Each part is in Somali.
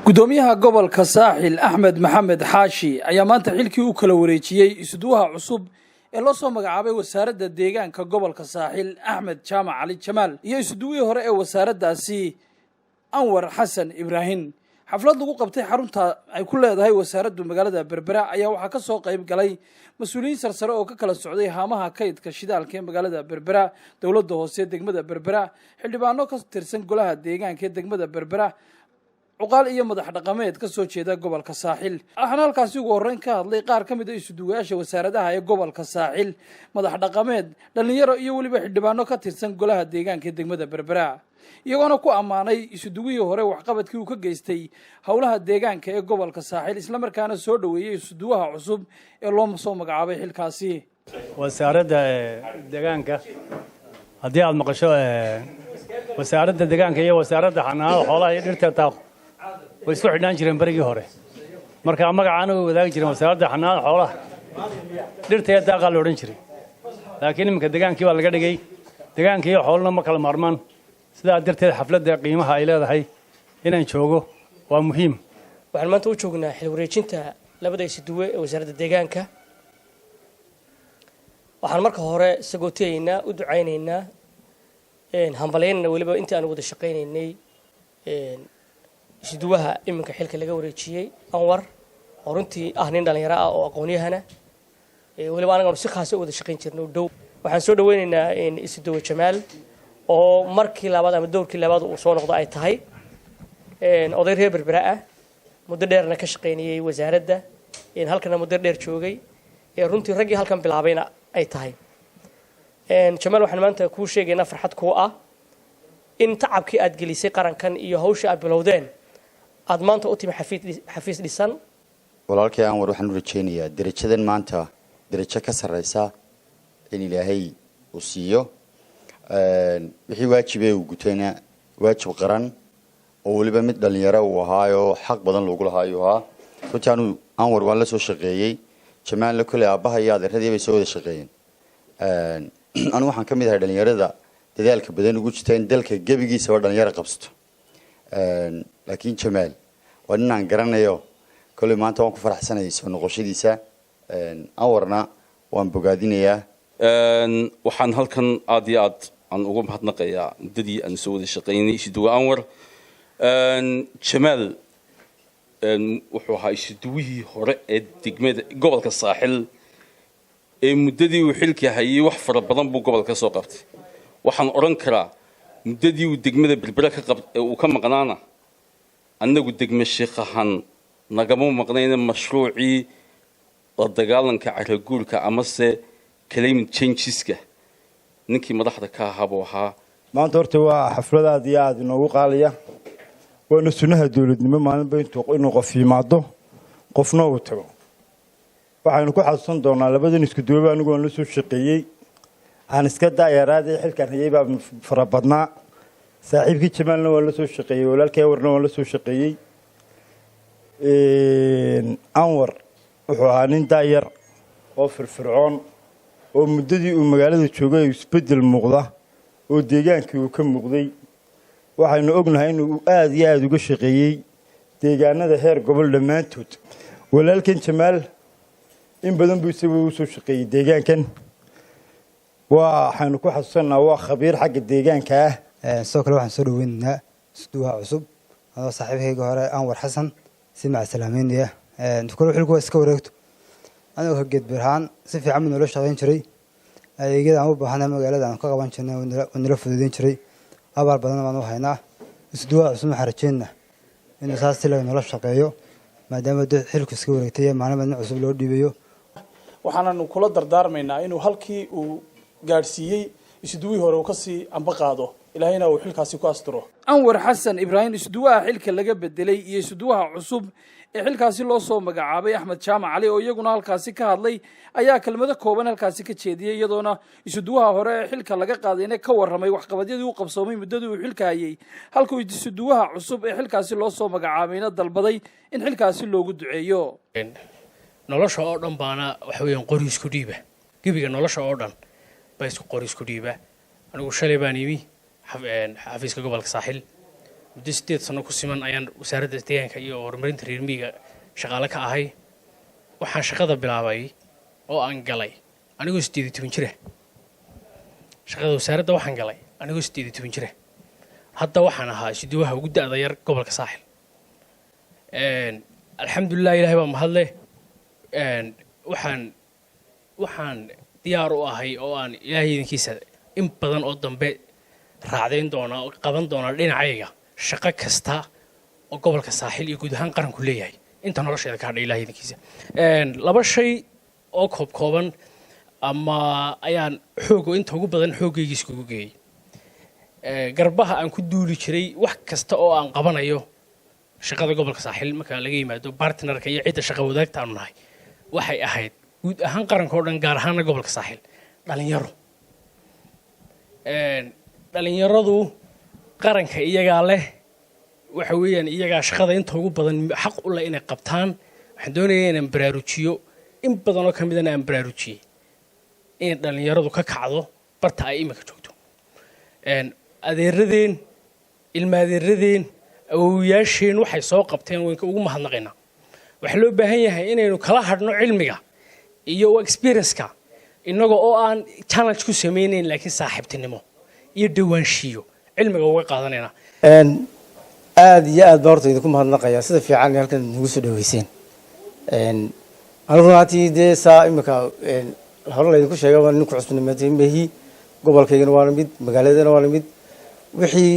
gudoomiyaha gobolka saaxil Axmed Maxamed Xaashi ayaa maanta xilkii u kala wareejiyay isduwaha cusub ee loo soo magacaabay wasaaradda deegaanka gobolka saaxil Axmed Jaamac Ali Jamaal iyo isduwihii hore ee wasaaraddaasi Anwar Xasan Ibrahim. xaflad lagu qabtay xarunta ay ku leedahay wasaaraddu magaalada Berbera ayaa waxaa ka soo qayb galay mas'uuliyiin sarsare oo ka kala socday haamaha kaydka shidaalka ee magaalada Berbera, dawladda hoose degmada Berbera, xildhibaano ka tirsan golaha deegaanka ee degmada Berbera, uqaal iyo madax dhaqameed ka soo jeeda gobolka saaxil. waxaan halkaasi ugu horreyn ka hadlay qaar ka mid ah isuduwayaasha wasaaradaha ee gobolka saaxil, madax dhaqameed, dhalinyaro iyo weliba xildhibaano ka tirsan golaha deegaanka ee degmada Berbera, iyagoona ku ammaanay isuduwihii hore waxqabadkii uu ka geystay howlaha deegaanka ee gobolka saaxil, isla markaana soo dhaweeyay isuduwaha cusub ee loo soo magacaabay xilkaasi. wasaaradda deegaanka haddii aad maqasho wasaaradda deegaanka iyo wasaaradda xanaanada xoolaha iyo dhirta taa way isku xidhnaan jireen barigii hore, marka magacaana way wadaagi jireen wasaaradda xanaanada xoolaha dhirta iyo daaqa la odhan jiray. laakiin iminka deegaankii baa laga dhigay deegaanka iyo xoolana ma kala maarmaan, sidaa darteed xafladda qiimaha ay leedahay inaan joogo waa muhiim. waxaan maanta u joognaa xil wareejinta labada isuduwe ee wasaaradda deegaanka. waxaan marka hore sagootiyeynaa u ducaynaynaa hambalyeynana weliba intii aan wada shaqaynaynay isuduwaha iminka xilka laga wareejiyey Anwar oo runtii ah nin dhalinyaro ah oo aqoon-yahana weliba anaga si khaas ah wada shaqayn jirnay dhow. waxaan soo dhaweynaynaa isuduwe Jamaal oo markii labaad ama doorkii labaad uu soo noqdo ay tahay oday reer Berbera ah, muddo dheerna ka shaqaynayay wasaaradda, halkana muddo dheer joogay, runtii raggii halkan bilaabayna ay tahay. Jamaal waxaan maanta kuu sheegaynaa farxad kuu ah in tacabkii aad gelisay qarankan iyo hawsha aad bilowdeen aad maanta u timi xafiis dhisan. walaalkay Anwar waxaan u rajeynayaa darajadan maanta darajo ka sarreysa in Ilaahay uu siiyo wixii waajibay uu gutayna waajib qaran oo waliba mid dhalinyaro uu ahaayo xaq badan loogu lahaayo runtii Anwar waan la soo shaqeeyay, Jamaalna kale aabaha iyo adeeradii bay soo wada shaqeeyeen. anigu waxaan ka mid ahay dhalinyarada dadaalka badan ugu jirta in dalka gabigiisa oo dhalinyaro qabsto. laakiin Jamaal waa nin aan garanayo kale maanta waan ku faraxsanahay soo noqoshadiisa. Anwarna waan bogaadinayaa. waxaan halkan aad iyo aad aan ugu mahadnaqayaa muddadii aan soo wada shaqeynay isuduwa Anwar. Jamaal wuxuu ahaa isuduwihii hore ee degmada gobolka saaxil ee muddadii uu xilka hayay wax fara badan buu gobolka soo qabtay. waxaan oran karaa muddadii uu degmada Berbera uu ka maqnaana annagu degmo sheekhahan nagama maqnayna mashruucii la dagaalanka caraguurka amase climate changeska ninkii madaxda ka ahaa buu ahaa. maanta horta waa xaflad aad iyo aad inoogu qaaliya, waana sunnaha dawladnimo maalinba inuu qof yimaado qofna uu tago. waxaynu ku xasuusan doonaa labadan isku duwaba anigu aan la soo shaqeeyey, aan iska daayaraadii xilkan hayay baa fara badnaa. saaxiibkii Jamaalna waan la soo shaqeeyey, walaalkay Anwarna waan la soo shaqeeyey. Anwar wuxuu ahaa nin daayar oo firfircoon oo muddadii uu magaalada joogay isbedel muuqda oo deegaankii uu ka muuqday. waxaynu ognahay inuu aad iyo aad uga shaqeeyey deegaanada heer gobol dhammaantood. walaalkan Jamaal in badan buu isagu u soo shaqeeyey deegaankan, waxaynu ku xasuusanaa waa khabiir xagga deegaanka ah. sidoo kale waxaan soo dhaweynaynaa isduwaha cusub oo saaxiibkayga hore Anwar Xasan si macsalaameynaya. dukaro xilku waa iska wareegto anigu ka geed birhaan si fiican baan nolosha shaqayn jiray, adeegyada aan u baahnaa magaalada aan ka qaban jirnay oo nala fududeyn jiray. abaal badan baan u haynaa. isduwaha cusub waxaan rajeynaa inuu saas si laga nolosha shaqeeyo maadaama xilku iska wareegtay maalin badan cusub loo dhiibayo. waxaananu kula dardaarmaynaa inuu halkii uu gaadhsiiyey isuduwihii hore uu ka sii amba qaado, ilaahayna uu xilkaasi ku asturo. Anwar Xasan Ibrahim isuduwaha xilka laga bedelay iyo isuduwaha cusub ee xilkaasi loo soo magacaabay Axmed Jaamac Ali oo iyaguna halkaasi ka hadlay ayaa kelmado kooban halkaasi ka jeediyay, iyadoona isuduwaha hore ee xilka laga qaadayna ka warramay waxqabadyadii uu qabsoomay muddadii uu xilka hayay, halkuu isuduwaha cusub ee xilkaasi loo soo magacaabayna dalbaday in xilkaasi loogu duceeyo. nolosha oo dhan baana waxa weeyaan qori isku dhiiba, gebiga nolosha oo dhan baa isku qori isku dhiiba. anigu shalay baan yimi xafiiska gobolka saaxil muddo 8 sano ku siman ayaan wasaaradda deegaanka iyo horumarinta reer miyiga shaqaale ka ahay waxaan shaqada bilaabay oo aan galay anigoo 18 jir ah shaqada wasaaradda waxaan galay anigoo 18 jir ah hadda waxaan ahaa isduwaha ugu da'da yar gobolka saaxil alxamdulilah ilaahay baa mahadle waxaan diyaar u ahay oo aan ilaahay idinkiisa in badan oo dambe raacdayn doona oo qaban doona dhinacayga shaqo kasta oo gobolka saaxil iyo guud ahaan qaranku leeyahay inta nolosheeda ka hadhay ilaahay idinkiisa laba shay oo kooban ama ayaan xoogo inta ugu badan xoogayga iskugu geeyay garbaha aan ku duuli jiray wax kasta oo aan qabanayo shaqada gobolka saaxil marka laga yimaado partnerka iyo cidda shaqo wadaagta aanu nahay waxay ahayd guud ahaan qaranka oo dhan gaar ahaan gobolka saaxil dhalinyaradu qaranka iyagaa leh waxa weeyaan iyagaa shaqada inta ugu badan xaq u leh inay qabtaan waxaan doonayaa inaan baraarujiyo in badan oo ka midana aan baraarujiyey in dhalinyaradu ka kacdo barta ay imika joogto adeeradeen ilma adeeradeen awoowayaasheen waxay soo qabteen waynka ugu mahadnaqaynaa waxaa loo baahan yahay inaynu kala hadhno cilmiga iyo experience-ka innagoo oo aan challenge ku samaynayn laakiin saaxiibtinimo iyo dhawaanshiyo cilmiga uga qaadanayna aad iyo aad baan horta idinku mahadnaqayaa sida fiican halkan nagu soo dhaweyseen anigu runtii dee saa imika hore laydinku sheegay waa ninku cusbanimaatay mehi gobolkaygana waa mid magaaladana waa mid wixii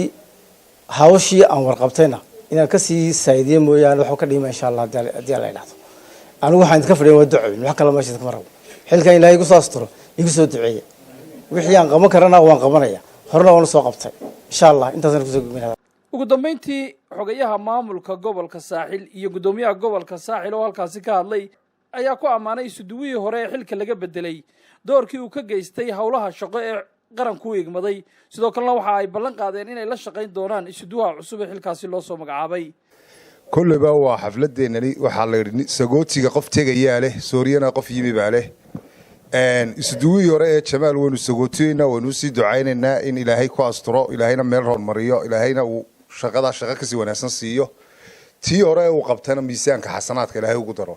hawshii aan warqabtayna inaan kasii saa'idiyo mooyaane waxuu ka dhima insha allah haddii la idhaahdo anigu waxaan idinka fadhiya waa ducooyin wax kale meesha kama rabo xilkan ilaahay igu soo asturo igu soo duceeya wixii aan qaban karana waan qabanaya horena waan soo qabtay insha allah intaasaan kusoo gudbinaya ugu dambeyntii xogayaha maamulka gobolka saaxil iyo guddoomiyaha gobolka saaxil oo halkaasi ka hadlay ayaa ku ammaanay isuduwihii hore ee xilka laga bedelay doorkii uu ka geystay howlaha shaqo ee qaranku u egmaday sidoo kalena waxa ay ballan qaadeen inay la shaqayn doonaan isuduwaha cusub ee xilkaasi loo soo magacaabay kolleyba waa xafladeennani waxaa la yidhi sagootiga qof tegayaa leh sooriyana qof yimi baa leh isuduwihii hore ee jamaal waynu sagootiyeynaa waynu usii ducaynaynaa in ilaahay ku asturo ilaahayna meel hormariyo ilaahayna uu shaqadaa shaqo kasii wanaagsan siiyo tii hore uu qabtana miisaanka xasanaadka ilaahay ugu daro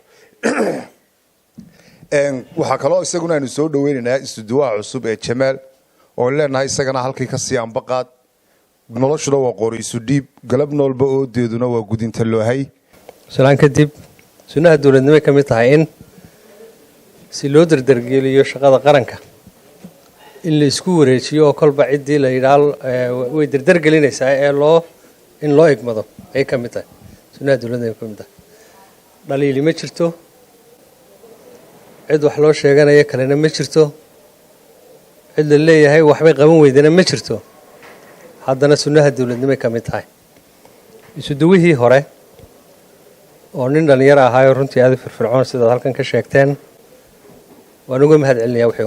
waxaa kaloo isaguna aynu soo dhaweynaynaa isuduwaha cusub ee jamaal oo leenahay isagana halkii kasii ambaqaad noloshuna waa qoraysu dhiib galab noolba oodeeduna waa gudinta loohay salaan kadib sunnaha dowladnimo ka mid tahay in si loo dardargeliyo shaqada qaranka in la isku wareejiyo oo kolba ciddii la yidhaah way dardargelinaysaa ee in loo egmado ayay ka mid tahay sunnaha dowladnimo ka mid tahay dhaliili ma jirto cid wax loo sheeganaya kalena ma jirto cid la leeyahay waxbay qaban weydana ma jirto haddana sunnaha dowladnimay ka mid tahay isuduwihii hore oo nin dhallinyaro ahaayoo runtii aada u firfircoon sidaad halkan ka sheegteen waan uga mahad celinayaa wixii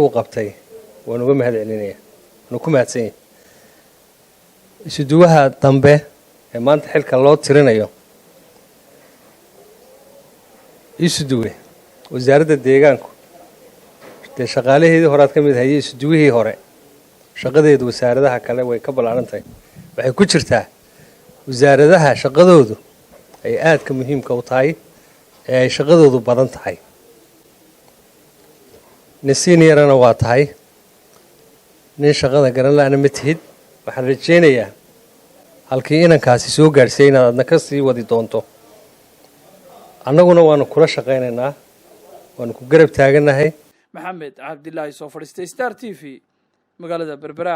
uu qabtay waan uga mahad celinayaa waanu ku mahadsan yahay isuduwaha dambe ee maanta xilka loo tirinayo isuduwe wasaaradda deegaanku dee shaqaalaheedii horead ka mid hayay isuduwihii hore shaqadeedu wasaaradaha kale way ka ballaaran tahay waxay ku jirtaa wasaaradaha shaqadoodu ay aadka muhiimka u tahay ee ay shaqadoodu badan tahay nin seniorana waa tahay nin shaqada garan la-ana ma tihid waxaan rajaynayaa halkii inankaasi soo gaadhsiiyay inaad adna ka sii wadi doonto annaguna waanu kula shaqaynaynaa waanu ku garab taagannahay maxamed cabdilaahi soo fadhiistay star t v magaalada berbera